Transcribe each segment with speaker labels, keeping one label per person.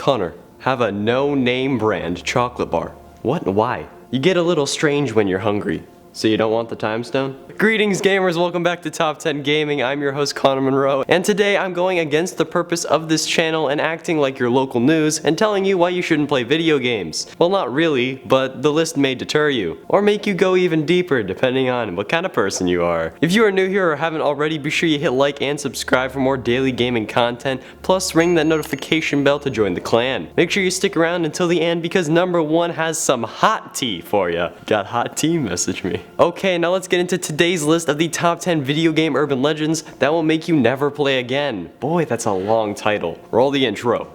Speaker 1: Connor, have a no-name brand chocolate bar. What and why? You get a little strange when you're hungry. So you don't want the time stone? Greetings gamers, welcome back to Top 10 Gaming. I'm your host Connor Monroe, and today I'm going against the purpose of this channel and acting like your local news and telling you why you shouldn't play video games. Well, not really, but the list may deter you, or make you go even deeper depending on what kind of person you are. If you are new here or haven't already, be sure you hit like and subscribe for more daily gaming content, plus ring that notification bell to join the clan. Make sure you stick around until the end because number 1 has some hot tea for ya. Got hot tea? Message me. Okay, now let's get into today's list of the top 10 video game urban legends that will make you never play again. Boy, that's a long title. Roll the intro.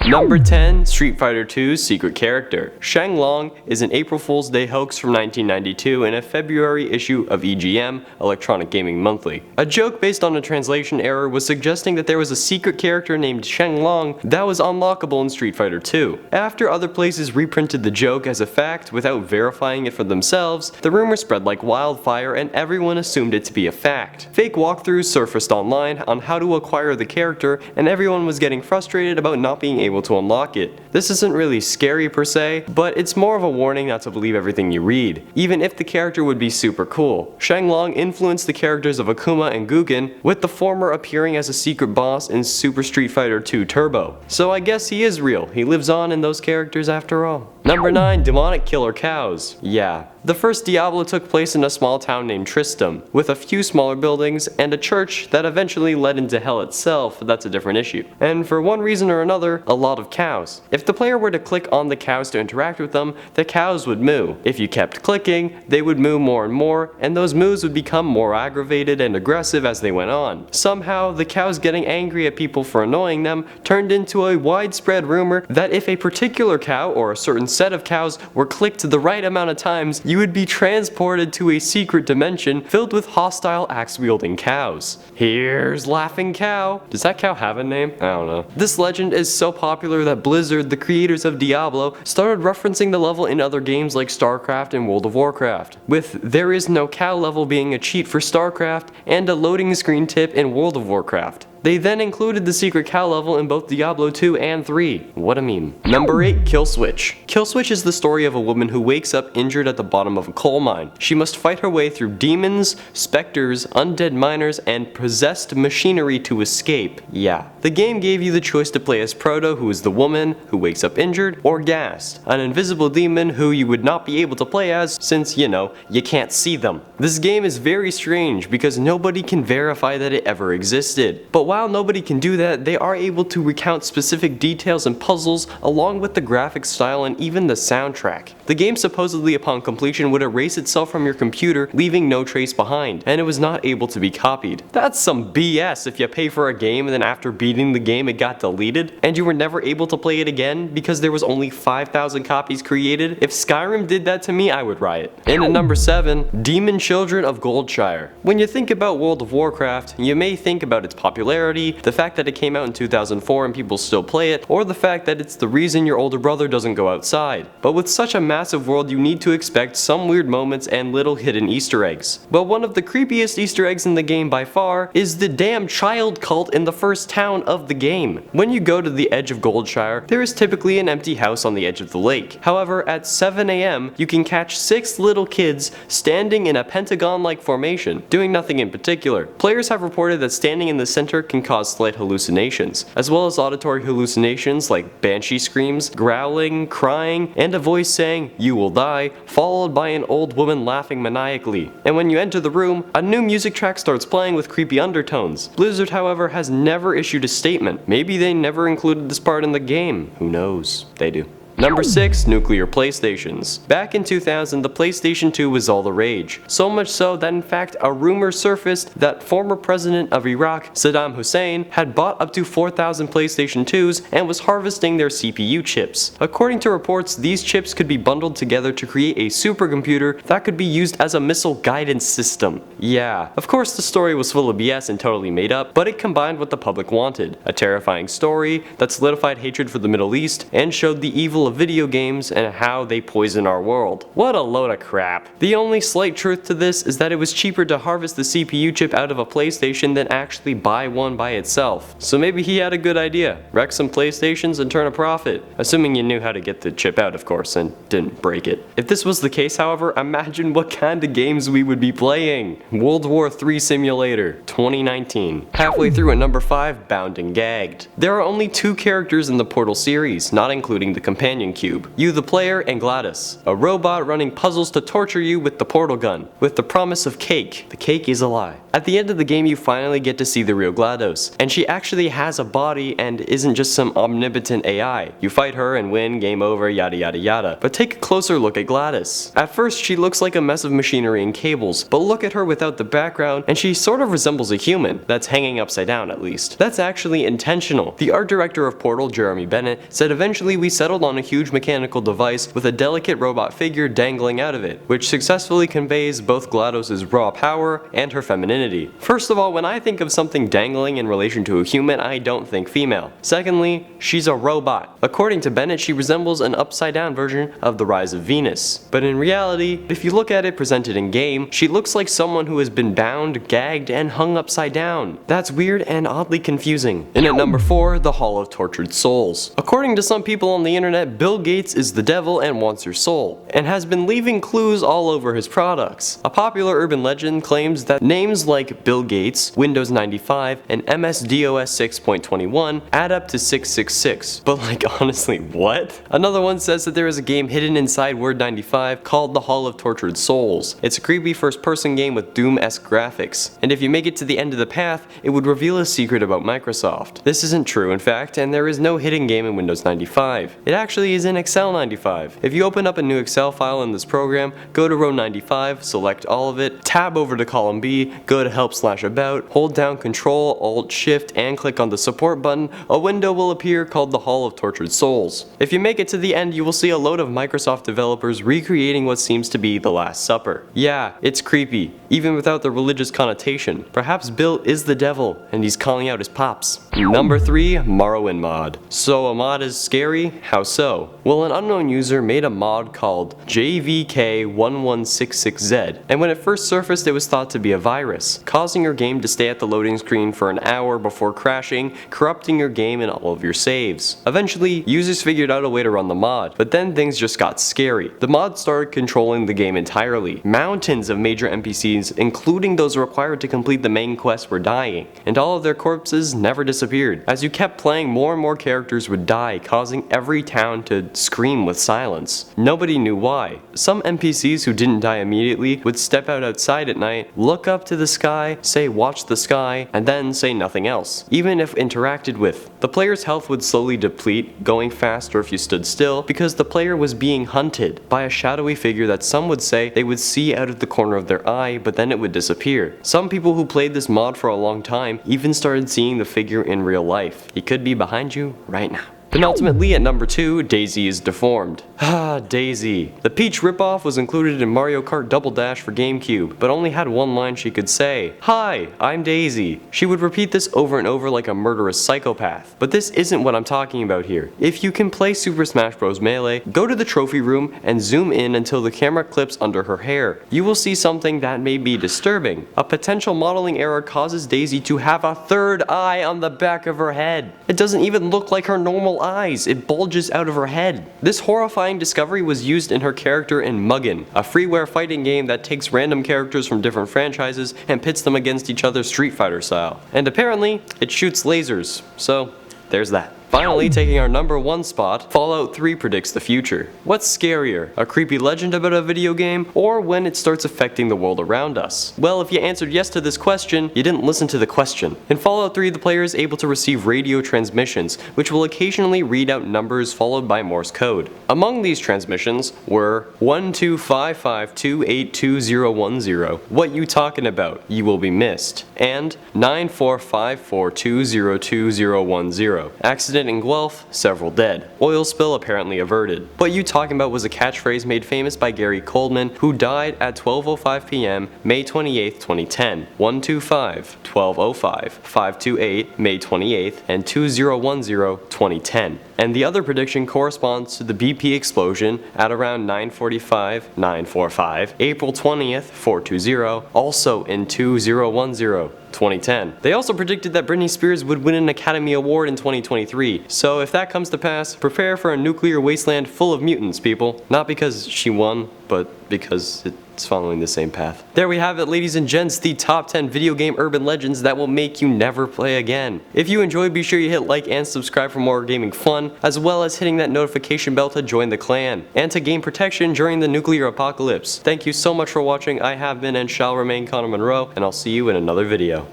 Speaker 1: Number 10, Street Fighter 2's secret character. Sheng Long is an April Fool's Day hoax from 1992 in a February issue of EGM, Electronic Gaming Monthly. A joke based on a translation error was suggesting that there was a secret character named Sheng Long that was unlockable in Street Fighter 2. After other places reprinted the joke as a fact without verifying it for themselves, the rumor spread like wildfire and everyone assumed it to be a fact. Fake walkthroughs surfaced online on how to acquire the character, and everyone was getting frustrated about not being able to unlock it. This isn't really scary per se, but it's more of a warning not to believe everything you read, even if the character would be super cool. Sheng Long influenced the characters of Akuma and Guggen, with the former appearing as a secret boss in Super Street Fighter 2 Turbo. So I guess he is real. He lives on in those characters after all. Number 9, demonic killer cows. Yeah. The first Diablo took place in a small town named Tristram, with a few smaller buildings and a church that eventually led into hell itself, but that's a different issue. And for one reason or another, a lot of cows. If the player were to click on the cows to interact with them, the cows would moo. If you kept clicking, they would moo more and more, and those moos would become more aggravated and aggressive as they went on. Somehow, the cows getting angry at people for annoying them turned into a widespread rumor that if a particular cow or a certain set of cows were clicked the right amount of times, you would be transported to a secret dimension filled with hostile axe-wielding cows. Here's Laughing Cow. Does that cow have a name? I don't know. This legend is so popular that Blizzard, the creators of Diablo, started referencing the level in other games like StarCraft and World of Warcraft, with There Is No Cow level being a cheat for StarCraft and a loading screen tip in World of Warcraft. They then included the secret cow level in both Diablo 2 and 3. What a meme. Number 8, Killswitch. Killswitch is the story of a woman who wakes up injured at the bottom of a coal mine. She must fight her way through demons, specters, undead miners, and possessed machinery to escape. Yeah. The game gave you the choice to play as Proto, who is the woman who wakes up injured, or Ghast, an invisible demon who you would not be able to play as since, you can't see them. This game is very strange because nobody can verify that it ever existed. But while nobody can do that, they are able to recount specific details and puzzles along with the graphic style and even the soundtrack. The game supposedly upon completion would erase itself from your computer, leaving no trace behind, and it was not able to be copied. That's some BS if you pay for a game and then after beating the game it got deleted, and you were never able to play it again because there was only 5,000 copies created. If Skyrim did that to me, I would riot. And at number 7, Demon Children of Goldshire. When you think about World of Warcraft, you may think about its popularity, the fact that it came out in 2004 and people still play it, or the fact that it's the reason your older brother doesn't go outside. But with such a massive world, you need to expect some weird moments and little hidden Easter eggs. But one of the creepiest Easter eggs in the game by far is the damn child cult in the first town of the game. When you go to the edge of Goldshire, there is typically an empty house on the edge of the lake. However, at 7 AM, you can catch 6 little kids standing in a pentagon-like formation, doing nothing in particular. Players have reported that standing in the center can cause slight hallucinations, as well as auditory hallucinations like banshee screams, growling, crying, and a voice saying, "You will die," followed by an old woman laughing maniacally. And when you enter the room, a new music track starts playing with creepy undertones. Blizzard, however, has never issued a statement. Maybe they never included this part in the game. Who knows? They do. Number 6, nuclear PlayStations. Back in 2000, the PlayStation 2 was all the rage. So much so that in fact a rumor surfaced that former president of Iraq, Saddam Hussein, had bought up to 4,000 PlayStation 2s and was harvesting their CPU chips. According to reports, these chips could be bundled together to create a supercomputer that could be used as a missile guidance system. Yeah, of course the story was full of BS and totally made up, but it combined what the public wanted. A terrifying story that solidified hatred for the Middle East and showed the evil of video games and how they poison our world. What a load of crap. The only slight truth to this is that it was cheaper to harvest the CPU chip out of a PlayStation than actually buy one by itself. So maybe he had a good idea. Wreck some PlayStations and turn a profit. Assuming you knew how to get the chip out, of course, and didn't break it. If this was the case, however, imagine what kind of games we would be playing. World War III Simulator, 2019. Halfway through at number 5, Bound and Gagged. There are only 2 characters in the Portal series, not including the companion cube. You the player and GLaDOS, a robot running puzzles to torture you with the portal gun, with the promise of cake. The cake is a lie. At the end of the game you finally get to see the real GLaDOS, and she actually has a body and isn't just some omnipotent AI. You fight her and win, game over, yada yada yada. But take a closer look at GLaDOS. At first she looks like a mess of machinery and cables, but look at her without the background and she sort of resembles a human, that's hanging upside down at least. That's actually intentional. The art director of Portal, Jeremy Bennett, said eventually we settled on a huge mechanical device with a delicate robot figure dangling out of it, which successfully conveys both GLaDOS' raw power and her femininity. First of all, when I think of something dangling in relation to a human, I don't think female. Secondly, she's a robot. According to Bennett, she resembles an upside down version of the Rise of Venus. But in reality, if you look at it presented in game, she looks like someone who has been bound, gagged, and hung upside down. That's weird and oddly confusing. And at number 4, the Hall of Tortured Souls. According to some people on the internet, Bill Gates is the devil and wants your soul, and has been leaving clues all over his products. A popular urban legend claims that names like Bill Gates, Windows 95, and MS-DOS 6.21 add up to 666. But like, honestly, what? Another one says that there is a game hidden inside Word 95 called the Hall of Tortured Souls. It's a creepy first-person game with Doom-esque graphics, and if you make it to the end of the path, it would reveal a secret about Microsoft. This isn't true, in fact, and there is no hidden game in Windows 95. It actually is in Excel 95. If you open up a new Excel file in this program, go to row 95, select all of it, tab over to column B, go to help/about, hold down Ctrl, Alt, Shift, and click on the support button, a window will appear called the Hall of Tortured Souls. If you make it to the end, you will see a load of Microsoft developers recreating what seems to be the Last Supper. Yeah, it's creepy, even without the religious connotation. Perhaps Bill is the devil, and he's calling out his pops. Number 3, Morrowind mod. So a mod is scary? How so? Well, an unknown user made a mod called JVK1166Z, and when it first surfaced it was thought to be a virus, causing your game to stay at the loading screen for an hour before crashing, corrupting your game and all of your saves. Eventually, users figured out a way to run the mod, but then things just got scary. The mod started controlling the game entirely. Mountains of major NPCs, including those required to complete the main quest, were dying, and all of their corpses never disappeared. As you kept playing, more and more characters would die, causing every town to scream with silence. Nobody knew why. Some NPCs who didn't die immediately would step out outside at night, look up to the sky, say watch the sky, and then say nothing else, even if interacted with. The player's health would slowly deplete, going faster if you stood still, because the player was being hunted by a shadowy figure that some would say they would see out of the corner of their eye, but then it would disappear. Some people who played this mod for a long time even started seeing the figure in real life. He could be behind you right now. Penultimately at number 2, Daisy is deformed. Ah, Daisy. The Peach ripoff was included in Mario Kart Double Dash for GameCube, but only had one line she could say: "Hi, I'm Daisy." She would repeat this over and over like a murderous psychopath. But this isn't what I'm talking about here. If you can play Super Smash Bros. Melee, go to the trophy room and zoom in until the camera clips under her hair. You will see something that may be disturbing. A potential modeling error causes Daisy to have a third eye on the back of her head. It doesn't even look like her normal eyes, it bulges out of her head. This horrifying discovery was used in her character in Muggin, a freeware fighting game that takes random characters from different franchises and pits them against each other Street Fighter style. And apparently, it shoots lasers, so there's that. Finally, taking our number 1 spot, Fallout 3 predicts the future. What's scarier, a creepy legend about a video game, or when it starts affecting the world around us? Well, if you answered yes to this question, you didn't listen to the question. In Fallout 3, the player is able to receive radio transmissions, which will occasionally read out numbers followed by Morse code. Among these transmissions were 1255282010, "What you talking about? You will be missed," and 9454202010, "Accident Incident in Guelph, several dead. Oil spill apparently averted. What You Talking About was a catchphrase made famous by Gary Coleman, who died at 12:05 p.m. May 28, 2010. 125, 12:05, 528, May 28th, and 2010, 2010. And the other prediction corresponds to the BP explosion at around 9:45, 9:45, April 20th, 420, also in 2010. 2010. They also predicted that Britney Spears would win an Academy Award in 2023, so if that comes to pass, prepare for a nuclear wasteland full of mutants, people. Not because she won, but because it's following the same path. There we have it, ladies and gents, the top 10 video game urban legends that will make you never play again. If you enjoyed, be sure you hit like and subscribe for more gaming fun, as well as hitting that notification bell to join the clan, and to gain protection during the nuclear apocalypse. Thank you so much for watching. I have been and shall remain Connor Monroe, and I'll see you in another video.